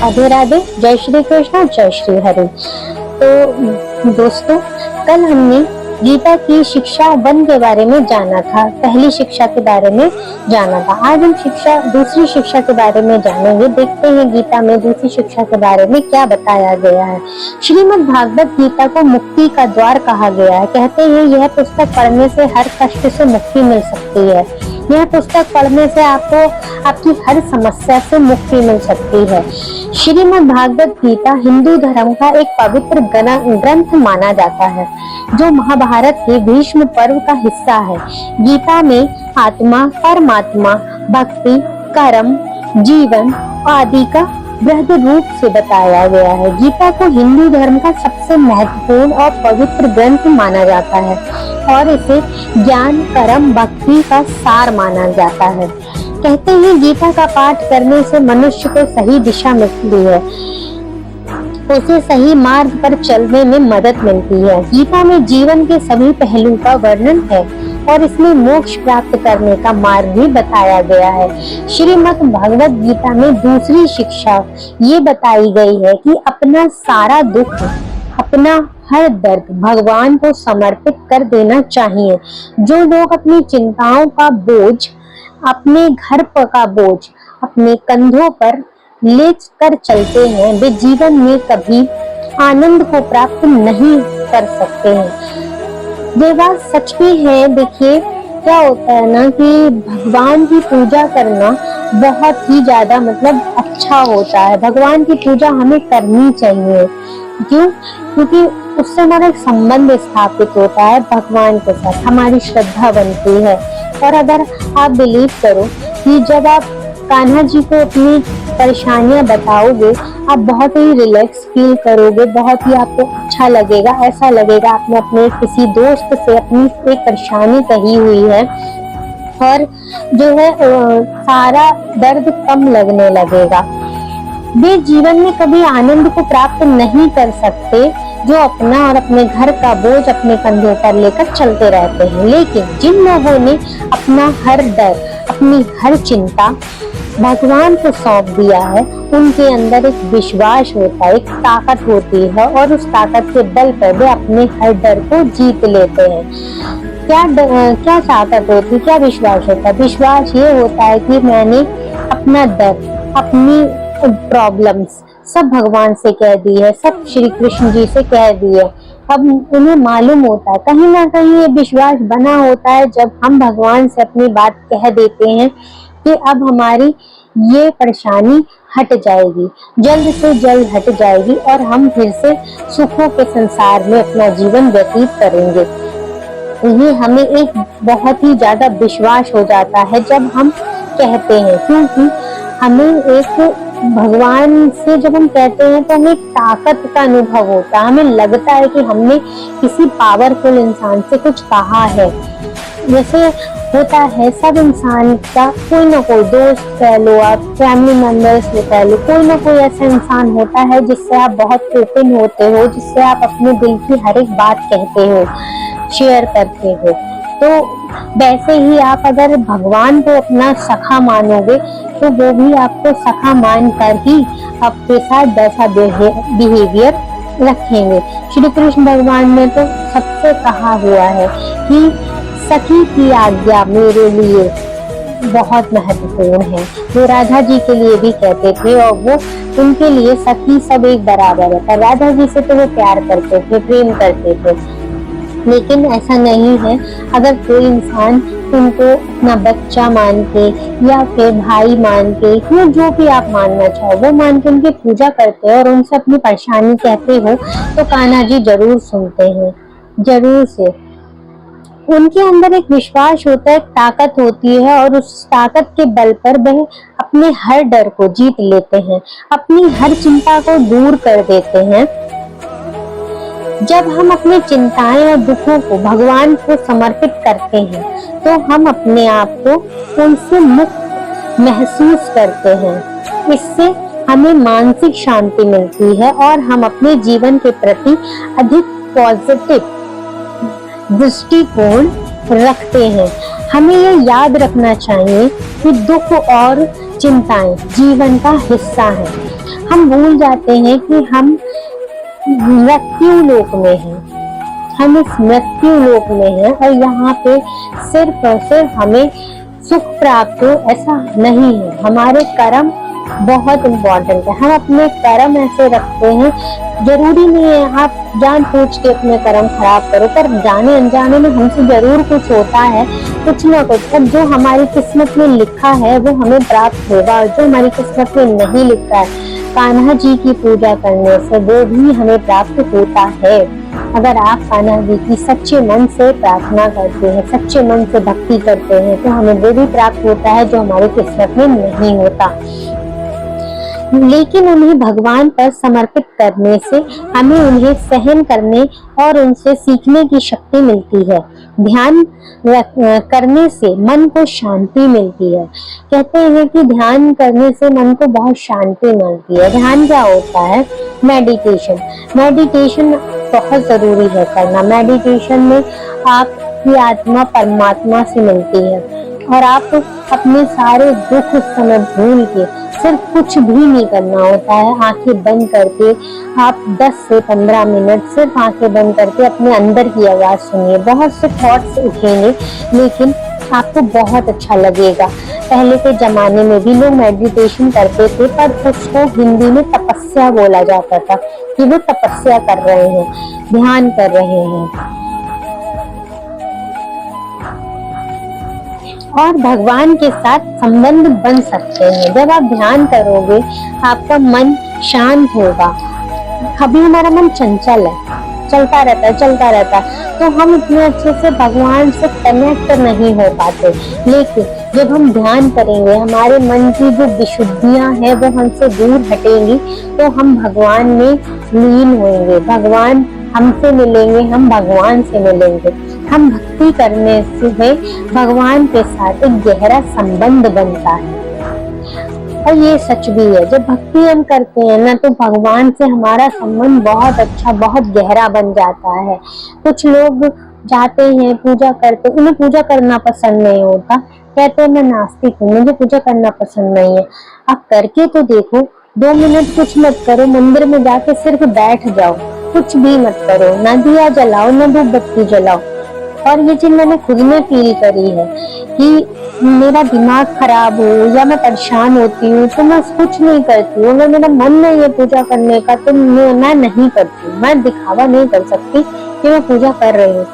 राधे राधे, जय श्री कृष्ण, जय श्री हरि। तो दोस्तों, कल हमने गीता की शिक्षा 1 के बारे में जाना था, पहली शिक्षा के बारे में जाना था। आज हम दूसरी शिक्षा के बारे में जानेंगे। देखते हैं गीता में दूसरी शिक्षा के बारे में क्या बताया गया है। श्रीमद् भागवत गीता को मुक्ति का द्वार कहा गया है। कहते हैं यह पुस्तक पढ़ने से हर कष्ट से मुक्ति मिल सकती है। यह पुस्तक पढ़ने से आपको आपकी हर समस्या से मुक्ति मिल सकती है। श्रीमद् भागवत गीता हिंदू धर्म का एक पवित्र ग्रंथ माना जाता है, जो महाभारत के भीष्म पर्व का हिस्सा है। गीता में आत्मा, परमात्मा, भक्ति, कर्म, जीवन आदि का बृहद रूप से बताया गया है। गीता को हिंदू धर्म का सबसे महत्वपूर्ण और पवित्र ग्रंथ माना जाता है और इसे ज्ञान, कर्म, भक्ति का सार माना जाता है। कहते हैं गीता का पाठ करने से मनुष्य को सही दिशा मिलती है, उसे सही मार्ग पर चलने में मदद मिलती है। गीता में जीवन के सभी पहलू का वर्णन है और इसमें मोक्ष प्राप्त करने का मार्ग भी बताया गया है। श्रीमद् भगवत गीता में दूसरी शिक्षा ये बताई गई है कि अपना सारा दुख, अपना हर दर्द भगवान को समर्पित कर देना चाहिए। जो लोग अपनी चिंताओं का बोझ, अपने घर का बोझ अपने कंधों पर ले कर चलते हैं, वे जीवन में कभी आनंद को प्राप्त नहीं कर सकते हैं। ये बात सच भी है। देखिए क्या होता है ना कि भगवान की पूजा करना बहुत ही ज्यादा अच्छा होता है। भगवान की पूजा हमें करनी चाहिए। क्यों? क्योंकि उससे हमारा एक संबंध स्थापित होता है भगवान के साथ, हमारी श्रद्धा बनती है। और अगर आप बिलीव करो कि जब आप कान्हा जी को अपनी परेशानियां बताओगे, आप बहुत ही रिलैक्स फील करोगे, बहुत ही आपको अच्छा लगेगा। ऐसा लगेगा आपने अपने किसी दोस्त से अपनी एक परेशानी कही हुई है और जो है सारा दर्द कम लगने लगेगा। वे जीवन में कभी आनंद को प्राप्त नहीं कर सकते जो अपना और अपने घर का बोझ अपने कंधों पर लेकर चलते रहते हैं। लेकिन जिन लोगों ने अपना हर डर, अपनी हर चिंता भगवान को सौंप दिया है, उनके अंदर एक विश्वास होता है, एक ताकत होती है और उस ताकत के बल पर वे अपने हर डर को जीत लेते हैं। क्या ताकत होती है, क्या विश्वास होता है? विश्वास ये होता है कि मैंने अपना डर, अपनी प्रॉब्लम्स सब भगवान से कह दी है, सब श्री कृष्ण जी से कह दी है। अब उन्हें मालूम होता है, कहीं ना कहीं ये विश्वास बना होता है जब हम भगवान से अपनी बात कह देते हैं कि अब हमारी ये परेशानी हट जाएगी, जल्द से जल्द हट जाएगी और हम फिर से सुखों के संसार में अपना जीवन व्यतीत करेंगे। ये हमें एक बहुत ही ज्यादा विश्वास हो जाता है जब हम कहते हैं, क्योंकि हमें एक भगवान से जब हम कहते हैं तो हमें ताकत का अनुभव होता है। हमें लगता है कि हमने किसी पावरफुल इंसान से कुछ कहा है। जैसे होता है सब इंसान का कोई ना कोई दोस्त कह लो, आप फैमिली मेंबर्स कह लो, कोई ना कोई ऐसा इंसान होता है जिससे आप बहुत ओपन होते हो, जिससे आप अपने दिल की हर एक बात कहते हो, शेयर करते हो। तो वैसे ही आप अगर भगवान को अपना सखा मानोगे तो वो भी आपको सखा मान कर ही आपके साथ वैसा बिहेवियर रखेंगे। श्री कृष्ण भगवान ने तो सबसे कहा हुआ है कि सखी की आज्ञा मेरे लिए बहुत महत्वपूर्ण है। वो राधा जी के लिए भी कहते थे और वो उनके लिए सखी सब एक बराबर है। पर राधा जी से तो वो प्यार करते थे, प्रेम करते थे। लेकिन ऐसा नहीं है। अगर कोई इंसान उनको अपना बच्चा मान के या फिर भाई मान के या जो भी आप मानना चाहो वो मान के उनकी पूजा करते हैं और उनसे अपनी परेशानी कहते हो तो कान्हा जी जरूर सुनते हैं, जरूर से। उनके अंदर एक विश्वास होता है, एक ताकत होती है और उस ताकत के बल पर वह अपने हर डर को जीत लेते हैं, अपनी हर चिंता को दूर कर देते हैं। जब हम अपनी चिंताएं और दुखों को भगवान को समर्पित करते हैं तो हम अपने आप को उनसे मुक्त महसूस करते हैं। इससे हमें मानसिक शांति मिलती है और हम अपने जीवन के प्रति अधिक पॉजिटिव दृष्टिकोण रखते हैं। हमें ये याद रखना चाहिए कि दुख और चिंताएं जीवन का हिस्सा है। हम भूल जाते हैं कि हम मृत्यु लोक में हैं, हम इस मृत्यु लोक में हैं और यहाँ पे सिर्फ और सिर्फ हमें सुख प्राप्त हो ऐसा नहीं है। हमारे कर्म बहुत इम्पोर्टेंट है। हम अपने कर्म ऐसे रखते हैं, जरूरी नहीं है आप जान पूछ के अपने कर्म खराब करो, पर जाने अनजाने में हमसे जरूर कुछ होता है, कुछ ना कुछ। पर जो हमारी किस्मत में लिखा है वो हमें प्राप्त होगा, और जो हमारी किस्मत में नहीं लिखा है, कान्हा जी की पूजा करने से वो भी हमें प्राप्त होता है। अगर आप कान्हा जी की सच्चे मन से प्रार्थना करते हैं, सच्चे मन से भक्ति करते हैं, तो हमें वो भी प्राप्त होता है जो हमारी किस्मत में नहीं होता। लेकिन उन्हें भगवान पर समर्पित करने से हमें उन्हें सहन करने और उनसे सीखने की शक्ति मिलती है। ध्यान करने से मन को शांति मिलती है। कहते हैं कि ध्यान करने से मन को बहुत शांति मिलती है। ध्यान क्या होता है? मेडिटेशन। मेडिटेशन बहुत जरूरी है करना। मेडिटेशन में आपकी आत्मा परमात्मा से मिलती है और आप अपने सारे दुख उस समय भूल के सिर्फ कुछ भी नहीं करना होता है। आंखें बंद करके आप 10 से 15 मिनट सिर्फ आंखें बंद करके अपने अंदर की आवाज सुनिए। बहुत से थॉट्स उठेंगे लेकिन आपको बहुत अच्छा लगेगा। पहले के जमाने में भी लोग मेडिटेशन करते थे, पर उसको हिंदी में तपस्या बोला जाता था कि वो तपस्या कर रहे हैं, ध्यान कर रहे हैं। और भगवान के साथ संबंध बन सकते हैं। जब आप ध्यान करोगे आपका मन शांत होगा। अभी हमारा मन चंचल है, चलता रहता है, तो हम इतने अच्छे से भगवान से कनेक्ट नहीं हो पाते। लेकिन जब हम ध्यान करेंगे, हमारे मन की जो विशुद्धियां हैं वो हमसे दूर हटेंगी, तो हम भगवान में लीन होंगे, भगवान हमसे मिलेंगे, हम भगवान से मिलेंगे। हम भक्ति करने से भगवान के साथ एक गहरा संबंध बनता है। और ये सच भी है, जब भक्ति हम करते हैं ना, तो भगवान से हमारा संबंध बहुत अच्छा, बहुत गहरा बन जाता है। कुछ लोग जाते हैं, पूजा करते, उन्हें पूजा करना पसंद नहीं होता, कहते हैं मैं नास्तिक हूँ, मुझे पूजा करना पसंद नहीं है। आप करके तो देखो, 2 मिनट कुछ मत करो, मंदिर में जाके सिर्फ बैठ जाओ, कुछ भी मत करो, ना दिया जलाओ, ना धूप बत्ती जलाओ। और ये चीज मैंने खुद में फील करी है कि मेरा दिमाग खराब हो या मैं परेशान होती हूँ तो मैं कुछ नहीं करती हूँ। अगर मेरा मन नहीं है पूजा करने का तो मैं नहीं करती। मैं दिखावा नहीं कर सकती कि मैं पूजा कर रही हूँ,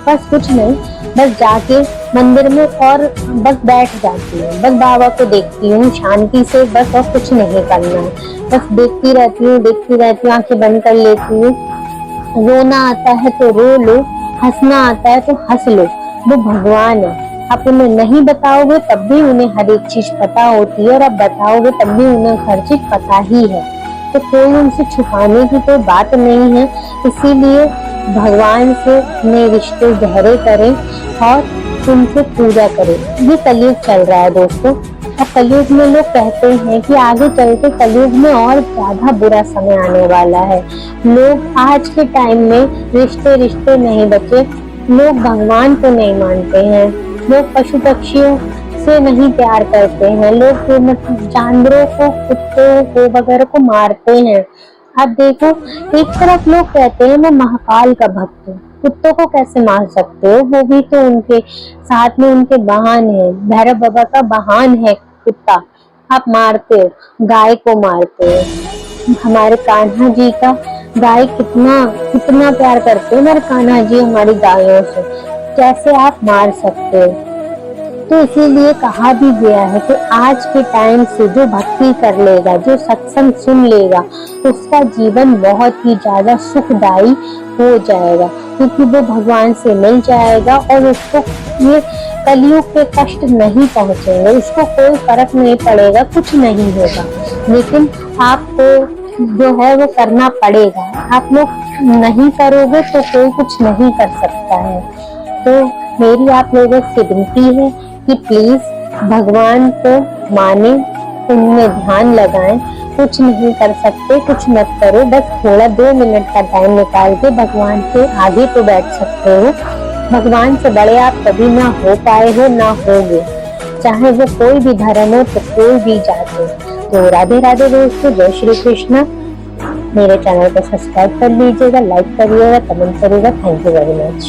बस कुछ नहीं, बस जाके मंदिर में और बस बैठ जाती हूँ, बस बाबा को देखती हूँ शांति से, बस और कुछ नहीं करना है। बस देखती रहती हूँ, आंखें बंद कर लेती हूँ। रोना आता है तो रो लो, हंसना आता है तो हंस लो, वो भगवान है। आप उन्हें नहीं बताओगे तब भी उन्हें हर एक चीज पता होती है, और आप बताओगे तब भी उन्हें हर चीज पता ही है। तो कोई उनसे छुपाने की कोई बात नहीं है। इसीलिए भगवान से अपने रिश्ते गहरे करें और उनसे पूजा करें। ये कलयुग चल रहा है दोस्तों, और कलयुग में लोग कहते हैं कि आगे चल के कलयुग में और ज्यादा बुरा समय आने वाला है। लोग आज के टाइम में रिश्ते नहीं बचे, लोग भगवान को नहीं मानते हैं, लोग पशु पक्षियों से नहीं प्यार करते हैं, लोग जानवरों को, कुत्तों को वगैरह को मारते हैं। अब देखो, एक तरफ लोग कहते हैं मैं महाकाल का भक्त हूँ, कुत्तों को कैसे मार सकते हो, वो भी तो उनके साथ में उनके वाहन है, भैरव बाबा का वाहन है कुत्ता, आप मारते हो। गाय को मारते हो। हमारे कान्हा जी का गाय कितना प्यार करते हैं हमारे कान्हा जी हमारी गायों से, कैसे आप मार सकते हो। तो इसीलिए कहा भी गया है कि आज के टाइम से जो भक्ति कर लेगा, जो सत्संग सुन लेगा, उसका जीवन बहुत ही ज्यादा सुखदायी हो जाएगा, क्योंकि वो भगवान से मिल जाएगा और उसको ये कलयुग के कष्ट नहीं पहुंचेंगे, उसको कोई फर्क नहीं पड़ेगा, कुछ नहीं होगा। लेकिन आपको जो है वो करना पड़ेगा। आप लोग नहीं करोगे तो कोई कुछ नहीं कर सकता है। तो मेरी आप लोगों से विनती है कि प्लीज भगवान को माने, उनमें ध्यान लगाएं। कुछ नहीं कर सकते, कुछ मत करो, बस थोड़ा 2 मिनट का टाइम निकाल के भगवान के आगे तो बैठ सकते हो। भगवान से बड़े आप कभी ना हो पाए हो, ना होगे, चाहे वो कोई भी धर्म हो तो कोई भी जात हो। तो राधे राधे दोस्तों, जय श्री कृष्णा। मेरे चैनल को सब्सक्राइब कर लीजिएगा, लाइक करिएगा, कमेंट करिएगा। Thank you very much.